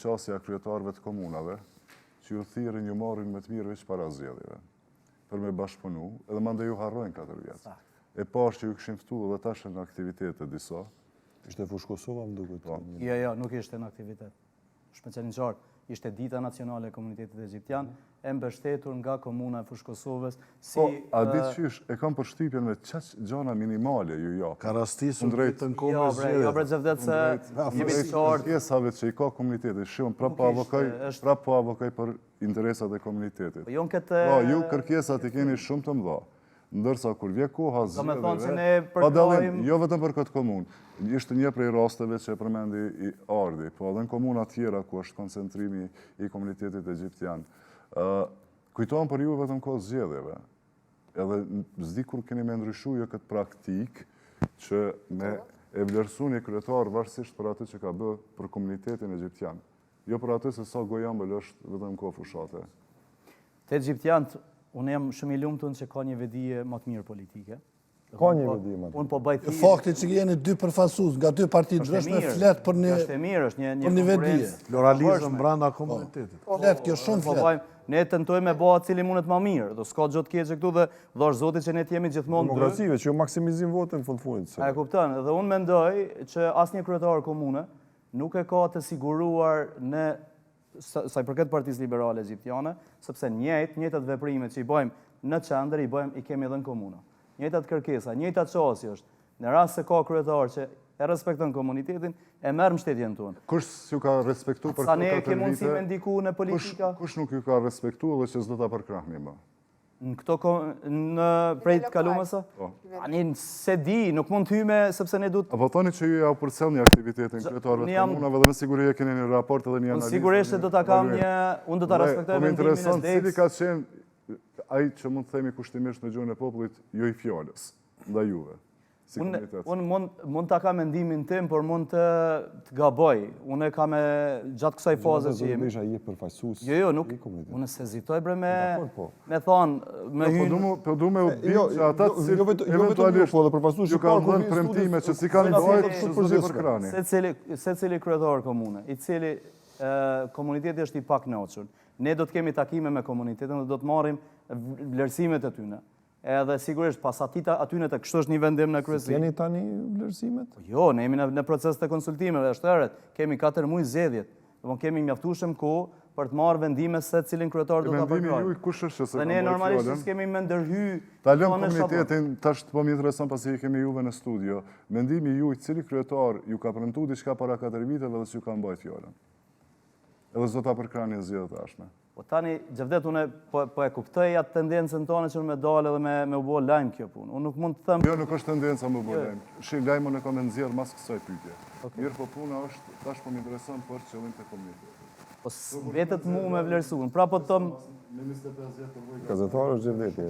qasja kryetarëve të komunave, që ju thirrin ju marrin me të mirë veç para zgjedhjeve, për me bashkëpunu, edhe mandej ju harrojnë 4 vjetë. E pash që ju këshin ftu dhe tash në aktivitete disa. Ishte fush Kosova, më duket. Jo, nuk ishte në aktivitet. Shpecialisht ishte Dita Nacionale e Komunitetit Egjiptian, e mbështetur nga komuna e fush Kosovës. A ditë qysh, e kam përshtypjen me qaq gjana minimale ju ja. Ka rastisur të në kohë Jo, bre Xhavdet se jemi të qartë. Kërkesave që i ka komuniteti, shion prap po avokaj për interesat e komunitetit. Ju kërkesat i keni shumë të mëdha. Ndërsa kur vje koha zgjedhjeve, jo vetëm për këtë komunë, ishte një prej rasteve që e përmendi i Ardi, po edhe në komuna tjera ku është koncentrimi i komunitetit egjiptian. Kujtohen për ju vetëm kohë zgjedhjeve, edhe zdi kur keni me ndryshu jo këtë praktik që me e vlerësu një kryetar varsisht për atë që ka bë për komunitetin egjiptian. Jo për atë se sa gojambël është vetëm kohë fushate. Të egjiptianët, unë jam shumë i lumtur që ka një vedije më të mirë politike. Ka një vedije më të mirë. Unë po bëj thirrje. Fakti që jeni 2 përfaqësues nga 2 parti ndryshme flet për një është e mirë, është një vedije. Pluralizëm brenda komunitetit. Flet kjo shumë flet. Ne tentojmë me bëha cili mundet më mirë, do s'ka gjë të keqe këtu dhe dhash Zoti që ne jemi gjithmonë demokracive që ju maksimizim votin në fundit. E kupton, dhe unë mendoj që asnjë kryetar komune nuk e ka të siguruar në sa i përket Partisë Liberale Egjiptiane, sepse njëjtat veprimet që i bëjmë në qendër i kemi edhe në komunë. Njëjtat kërkesa, njëjtat çështje është. Në rast se ka kryetar që e respekton komunitetin, e merr mbështetjen tonë. Kush ju ka respektuar për sa ne kemi mundësi me ndiku në politika? Kush nuk ju ka respektuar dhe që s'do ta përkrahni më? Në prej të kalumësa? Ani se di, nuk mund të hyme sepse ne duhet... Apo thoni që ju ja u përcjell një aktivitetin kryetarëve të komunave dhe me siguri e keni një raport edhe një analizë. Sigurisht se do ta kam unë do ta respektoj vendimin e interesant, cili ka qenë ai që mund të themi kushtimisht në gjuhën e popullit, jo i fjalës, ndaj juve. Unë mund ta kam mendimin tim, por mund të gaboj. Unë kam gjatë kësaj faze që jemi. Jo, nuk. Unë s'hezitoj bre me thonë, me hynë. Po du me u ditë që ata eventualisht ju kanë dhënë premtime që si kanë bërë që s'do t'i përkrahni. Secili kryetar komune, i cili komuniteti është i pakënaqur. Ne do të kemi takime me komunitetin dhe do të marrim vlerësimet e tyre. Edhe sigurisht pas atyne të kështu është një vendim në kryesi. Jeni tani vlerësimet? Jo, ne jemi në proces të konsultimeve, është herët. Kemi 4 muaj zgjedhjet. Do kemi mjaftueshëm kohë për të marrë vendime se cilin kryetar do ta përkrojë. Vendimi juaj kush është se ne normalisht kemi me ndërhy. Ta lëm komunitetin, tash po më intereson pasi kemi juve në studio. Mendimi juaj cili kryetar ju ka premtuar diçka para 4 viteve dhe s'ju ka mbajtur fjalën. Edhe s'do ta përkrahni zgjedhjet e ardhshme. Po tani, Xhavdet, unë po e kuptoj atë tendencën tonë që me dalë dhe me u bë lajm kjo punë. Unë nuk mund të them... Jo, nuk është tendenca me u bë lajm. Lajmën e kam nxjerr mas kësaj pyetje. Mirë, po puna është, tash po më intereson për qëllim të komunitetit. Po vetët mu me vlerësuan. Pra po them... Me 25 vjet të vëj. Gazetar është Xhavdeti.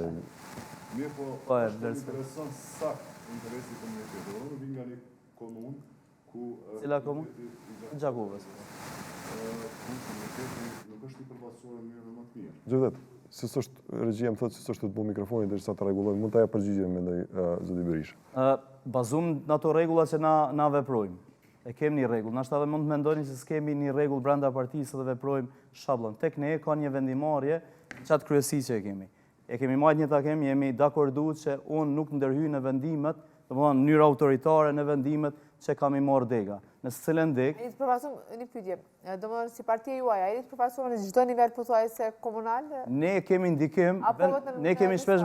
Mirë, po më intereson sa interesi i komunitetit. Unë vim nga një komunë ku... Cila komunë? Gjakovës. Nuk është i përfaqësuar në mënyrë më të mirë. Xhavdet, se s'është regjia më thotë se s'është të bëj mikrofonin derisa ta rregullojmë. Mund ta jap përgjigjen mendoj zoti Berisha. Bazum në ato rregulla që na veprojmë. E kemi një rregull. Nashta edhe mund të mendoni se s'kemi një rregull brenda partisë dhe veprojmë shabllon. Tek ne ka një vendimarrje çat kryesi që e kemi. E kemi marrë një takim, jemi dakorduar që unë nuk ndërhyj në vendimet, domethënë në mënyrë autoritare në vendimet që kam i marrë dega. Në cilën deg... Jeni të përfaqësuar një pyetje. Domethënë si partia juaj, jeni të përfaqësuar në çdo nivel pothuajse komunal? Ne kemi ndikim, ne kemi shpesh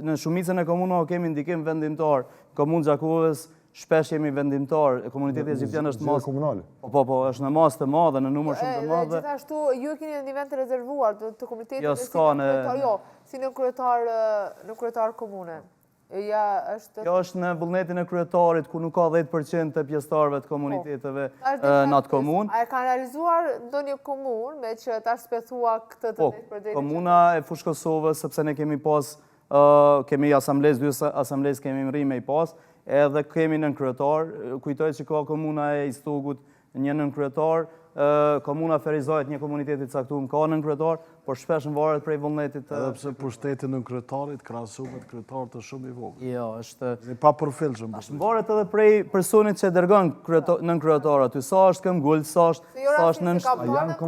në shumicën e komunave kemi ndikim vendimtar. Komunë Gjakovës shpesh jemi vendimtar, komuniteti egjiptian është mas komunale. Po, është në mas të madhe, në numër shumë të madhe. Gjithashtu ju keni një vend të rezervuar të komunitetit. Jo, s'ka në... Jo, si në kryetar komune. Kjo është në vullnetin e kryetarit, ku nuk ka 10% të pjesëtarëve të komuniteteve në atë komunë. A e kanë realizuar ndonjë komunë me që ta shpethua këtë të 10%? Komuna e fushë Kosovës, sepse ne kemi pas, kemi asamblez, 2 asamblez kemi mri me i pas, edhe kemi nën kryetar, kujtoj që ka komuna e Istogut një nën kryetar, komuna ferizohet një komunitetit caktuar ka nën kryetar, por shpesh në varet prej vullnetit. Edhe pse pushteti nën kryetarit krahasohet kryetar të shumë i vogël. Jo, është Dhe pa përfillshëm. Është varet edhe prej personit që dërgon nën kryetar aty, sa është këmbgul, sa është nën